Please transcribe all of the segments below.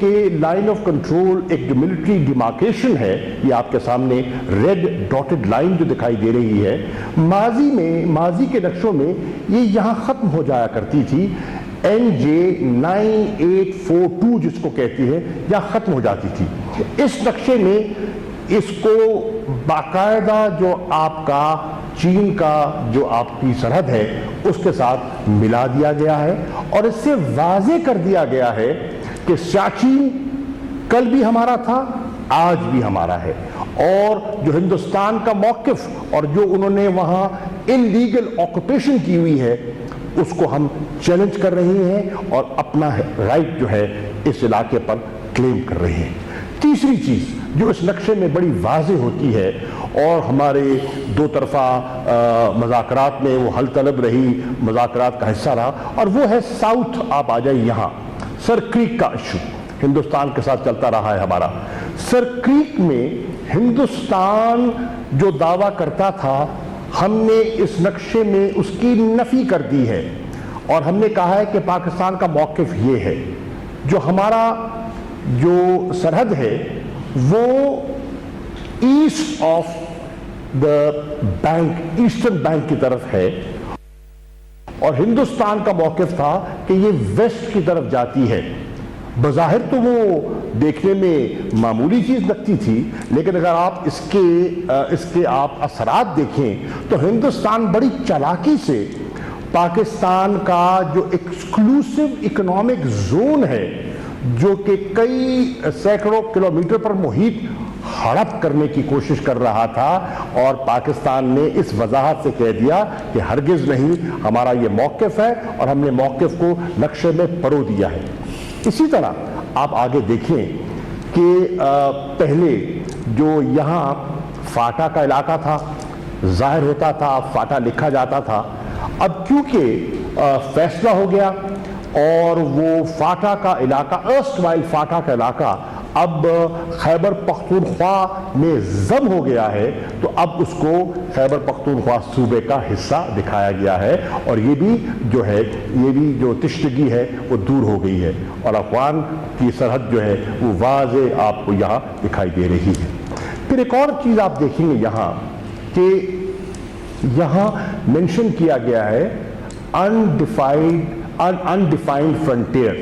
کہ line of control ایک جو ملٹری ڈیمارکیشن ہے، یہ آپ کے سامنے ریڈ ڈاٹڈ لائن جو دکھائی دے رہی ہے، ماضی کے نقشوں میں یہ یہاں ختم ہو جایا کرتی تھی، NJ9842 جس کو کہتی ہے، یہاں ختم ہو جاتی تھی۔ اس نقشے میں اس کو باقاعدہ جو آپ کا چین کا جو آپ کی سرحد ہے اس کے ساتھ ملا دیا گیا ہے، اور اس سے واضح کر دیا گیا ہے کہ سیاچین کل بھی ہمارا تھا، آج بھی ہمارا ہے، اور جو ہندوستان کا موقف اور جو انہوں نے وہاں انلیگل آکوپیشن کی ہوئی ہے اس کو ہم چیلنج کر رہے ہیں اور اپنا رائٹ جو ہے اس علاقے پر کلیم کر رہے ہیں۔ تیسری چیز جو اس نقشے میں بڑی واضح ہوتی ہے اور ہمارے دو طرفہ مذاکرات میں وہ حل طلب رہی، مذاکرات کا حصہ رہا، اور وہ ہے ساؤتھ۔ آپ آ جائیں یہاں، سر کریک کا ایشو ہندوستان کے ساتھ چلتا رہا ہے ہمارا۔ سر کریک میں ہندوستان جو دعویٰ کرتا تھا، ہم نے اس نقشے میں اس کی نفی کر دی ہے، اور ہم نے کہا ہے کہ پاکستان کا موقف یہ ہے، جو ہمارا جو سرحد ہے وہ east of the bank, eastern bank کی طرف ہے، اور ہندوستان کا موقف تھا کہ یہ ویسٹ کی طرف جاتی ہے۔ بظاہر تو وہ دیکھنے میں معمولی چیز لگتی تھی، لیکن اگر آپ اس کے آپ اثرات دیکھیں تو ہندوستان بڑی چالاکی سے پاکستان کا جو ایکسکلوسیو اکنامک زون ہے، جو کہ کئی سینکڑوں کلومیٹر پر محیط ہڑپ کرنے کی کوشش کر رہا تھا، اور پاکستان نے اس وضاحت سے کہہ دیا کہ ہرگز نہیں، ہمارا یہ موقف ہے اور ہم نے موقف کو نقشے میں پرو دیا ہے۔ اسی طرح آپ آگے دیکھیں کہ پہلے جو یہاں فاٹا کا علاقہ تھا، ظاہر ہوتا تھا، فاٹا لکھا جاتا تھا، اب کیونکہ فیصلہ ہو گیا اور وہ فاٹا کا علاقہ، ارسٹ وائل فاٹا کا علاقہ اب خیبر پختونخوا میں ضم ہو گیا ہے، تو اب اس کو خیبر پختونخوا صوبے کا حصہ دکھایا گیا ہے، اور یہ بھی جو تشنگی ہے وہ دور ہو گئی ہے، اور افغان کی سرحد جو ہے وہ واضح آپ کو یہاں دکھائی دے رہی ہے۔ پھر ایک اور چیز آپ دیکھیں گے یہاں کہ یہاں مینشن کیا گیا ہے undefined frontier۔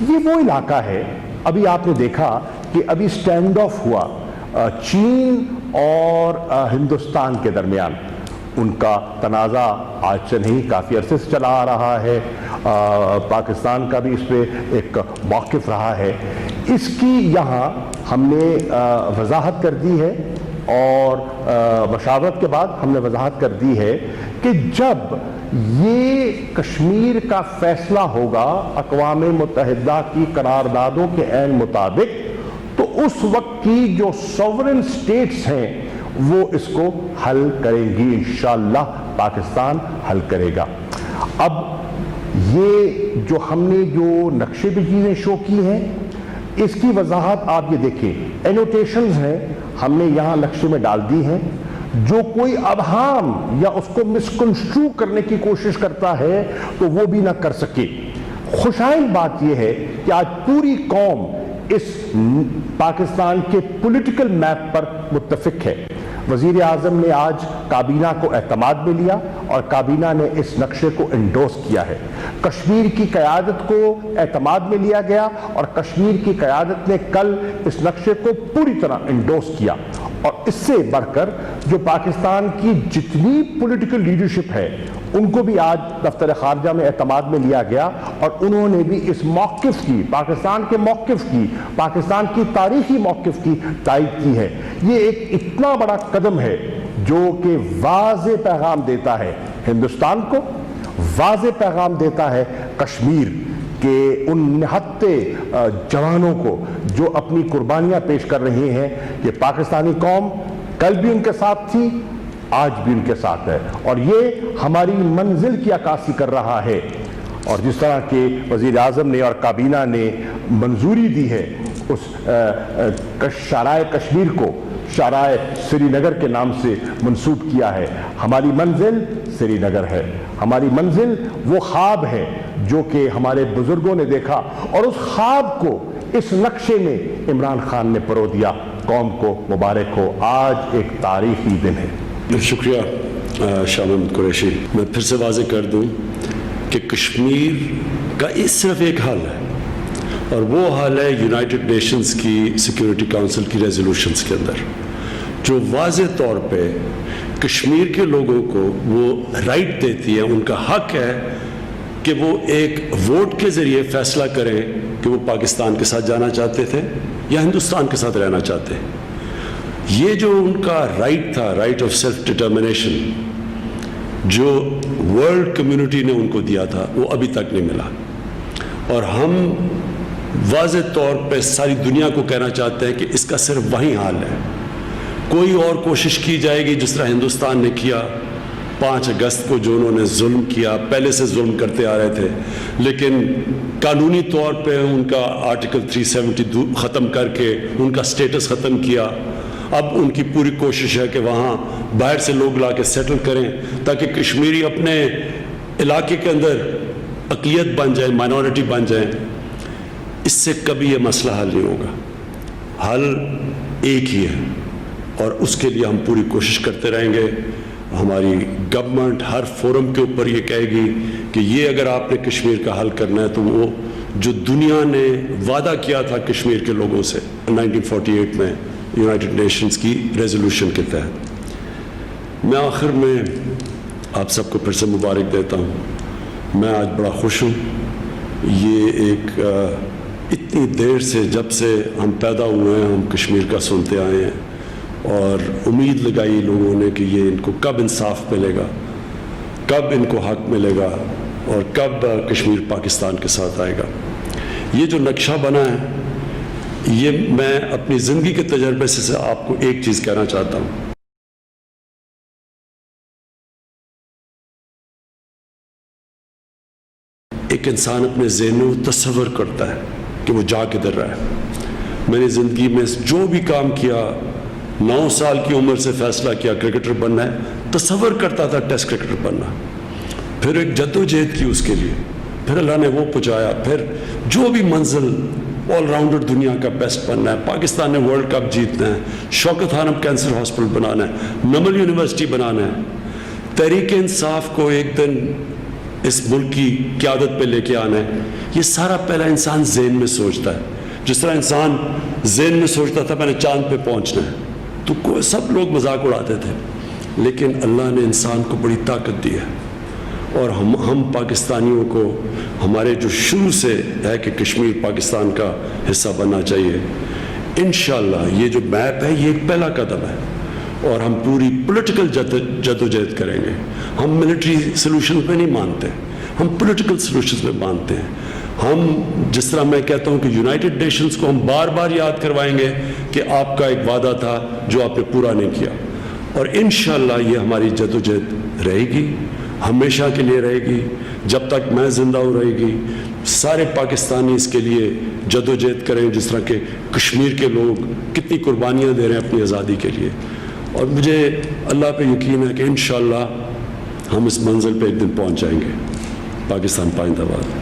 یہ وہ علاقہ ہے، ابھی آپ نے دیکھا کہ ابھی سٹینڈ آف ہوا چین اور ہندوستان کے درمیان، ان کا تنازع آج سے نہیں کافی عرصے سے چلا آ رہا ہے، پاکستان کا بھی اس پہ ایک موقف رہا ہے۔ اس کی یہاں ہم نے وضاحت کر دی ہے، اور مشاورت کے بعد ہم نے وضاحت کر دی ہے کہ جب یہ کشمیر کا فیصلہ ہوگا اقوام متحدہ کی قراردادوں کے عین مطابق، تو اس وقت کی جو سوورن سٹیٹس ہیں وہ اس کو حل کریں گی، انشاءاللہ پاکستان حل کرے گا۔ اب یہ جو ہم نے جو نقشے پہ چیزیں شو کی ہیں، اس کی وضاحت آپ یہ دیکھیں، اینوٹیشنز ہیں ہم نے یہاں نقشے میں ڈال دی ہیں، جو کوئی ابہام یا اس کو مسکنسٹرو کرنے کی کوشش کرتا ہے تو وہ بھی نہ کر سکے۔ خوشائن بات یہ ہے کہ آج پوری قوم اس پاکستان کے پولیٹیکل میپ پر متفق ہے۔ وزیر اعظم نے آج کابینہ کو اعتماد میں لیا، اور کابینہ نے اس نقشے کو انڈورس کیا ہے۔ کشمیر کی قیادت کو اعتماد میں لیا گیا، اور کشمیر کی قیادت نے کل اس نقشے کو پوری طرح انڈورس کیا، اور اس سے بڑھ کر جو پاکستان کی جتنی پولیٹیکل لیڈرشپ ہے ان کو بھی آج دفتر خارجہ میں اعتماد میں لیا گیا، اور انہوں نے بھی اس موقف کی، پاکستان کے موقف کی، پاکستان کی تاریخی موقف کی تائید کی ہے۔ یہ ایک اتنا بڑا قدم ہے جو کہ واضح پیغام دیتا ہے ہندوستان کو، واضح پیغام دیتا ہے کشمیر کہ ان نہتے جوانوں کو جو اپنی قربانیاں پیش کر رہے ہیں، کہ پاکستانی قوم کل بھی ان کے ساتھ تھی، آج بھی ان کے ساتھ ہے، اور یہ ہماری منزل کی عکاسی کر رہا ہے۔ اور جس طرح کہ وزیر اعظم نے اور کابینہ نے منظوری دی ہے اس شاہراہ کشمیر کو شاہراہ سری نگر کے نام سے منسوب کیا ہے، ہماری منزل سری نگر ہے، ہماری منزل وہ خواب ہے جو کہ ہمارے بزرگوں نے دیکھا اور اس خواب کو اس نقشے میں عمران خان نے پرو دیا. قوم کو مبارک ہو. آج ایک تاریخی دن ہے. شکریہ شاہ محمود قریشی. میں پھر سے واضح کر دوں کہ کشمیر کا اس صرف ایک حل ہے اور وہ حل ہے یونائٹڈ نیشنز کی سیکیورٹی کونسل کی ریزولوشنز کے اندر, جو واضح طور پہ کشمیر کے لوگوں کو وہ رائٹ دیتی ہے, ان کا حق ہے کہ وہ ایک ووٹ کے ذریعے فیصلہ کریں کہ وہ پاکستان کے ساتھ جانا چاہتے تھے یا ہندوستان کے ساتھ رہنا چاہتے ہیں. یہ جو ان کا رائٹ تھا, رائٹ آف سیلف ڈٹرمنیشن, جو ورلڈ کمیونٹی نے ان کو دیا تھا, وہ ابھی تک نہیں ملا. اور ہم واضح طور پہ ساری دنیا کو کہنا چاہتے ہیں کہ اس کا صرف وہی حال ہے. کوئی اور کوشش کی جائے گی جس طرح ہندوستان نے کیا 5 اگست کو, جو انہوں نے ظلم کیا, پہلے سے ظلم کرتے آ رہے تھے, لیکن قانونی طور پہ ان کا آرٹیکل 370 ختم کر کے ان کا سٹیٹس ختم کیا. اب ان کی پوری کوشش ہے کہ وہاں باہر سے لوگ لا کے سیٹل کریں تاکہ کشمیری اپنے علاقے کے اندر اقلیت بن جائیں, مائنورٹی بن جائیں. اس سے کبھی یہ مسئلہ حل نہیں ہوگا. حل ایک ہی ہے اور اس کے لیے ہم پوری کوشش کرتے رہیں گے. ہماری گورنمنٹ ہر فورم کے اوپر یہ کہے گی کہ یہ اگر آپ نے کشمیر کا حل کرنا ہے تو وہ جو دنیا نے وعدہ کیا تھا کشمیر کے لوگوں سے 1948 میں یونائٹڈ نیشنز کی ریزولوشن کے تحت. میں آخر میں آپ سب کو پھر سے مبارک دیتا ہوں. میں آج بڑا خوش ہوں. یہ ایک اتنی دیر سے, جب سے ہم پیدا ہوئے ہیں, ہم کشمیر کا سنتے آئے ہیں اور امید لگائی لوگوں نے کہ یہ ان کو کب انصاف ملے گا, کب ان کو حق ملے گا اور کب کشمیر پاکستان کے ساتھ آئے گا. یہ جو نقشہ بنا ہے, یہ میں اپنی زندگی کے تجربے سے آپ کو ایک چیز کہنا چاہتا ہوں. ایک انسان اپنے ذہن میں وہ تصور کرتا ہے کہ وہ جا کدھر رہا ہے. میں نے زندگی میں جو بھی کام کیا, 9 سال کی عمر سے فیصلہ کیا کرکٹر بننا ہے, تصور کرتا تھا ٹیسٹ کرکٹر بننا, پھر ایک جدوجہد کی اس کے لیے, پھر اللہ نے وہ پہنچایا, پھر جو بھی منزل, آل راؤنڈر دنیا کا بیسٹ بننا ہے, پاکستان نے ورلڈ کپ جیتنا ہے, شوکت خانم کینسر ہاسپٹل بنانا ہے, نمل یونیورسٹی بنانا ہے, تحریک انصاف کو ایک دن اس ملک کی قیادت پہ لے کے آنا ہے. یہ سارا پہلا انسان ذہن میں سوچتا ہے. جس طرح انسان ذہن میں سوچتا تھا میں نے چاند پہ پہنچنا ہے, تو سب لوگ مذاق اڑاتے تھے, لیکن اللہ نے انسان کو بڑی طاقت دی ہے. اور ہم پاکستانیوں کو, ہمارے جو شروع سے ہے کہ کشمیر پاکستان کا حصہ بننا چاہیے, انشاءاللہ یہ جو میپ ہے یہ ایک پہلا قدم ہے اور ہم پوری پولیٹیکل جدوجہد کریں گے. ہم ملٹری سلوشن پہ نہیں مانتے, ہم پولیٹیکل سلوشنز پہ مانتے ہیں. ہم جس طرح میں کہتا ہوں کہ یونائٹڈ نیشنز کو ہم بار بار یاد کروائیں گے کہ آپ کا ایک وعدہ تھا جو آپ نے پورا نہیں کیا, اور انشاءاللہ یہ ہماری جدوجہد رہے گی, ہمیشہ کے لیے رہے گی, جب تک میں زندہ ہوں رہے گی. سارے پاکستانی اس کے لیے جدوجہد کریں جس طرح کہ کشمیر کے لوگ کتنی قربانیاں دے رہے ہیں اپنی آزادی کے لیے. اور مجھے اللہ پہ یقین ہے کہ انشاءاللہ ہم اس منزل پہ ایک دن پہنچ جائیں گے. پاکستان پائندہ باد.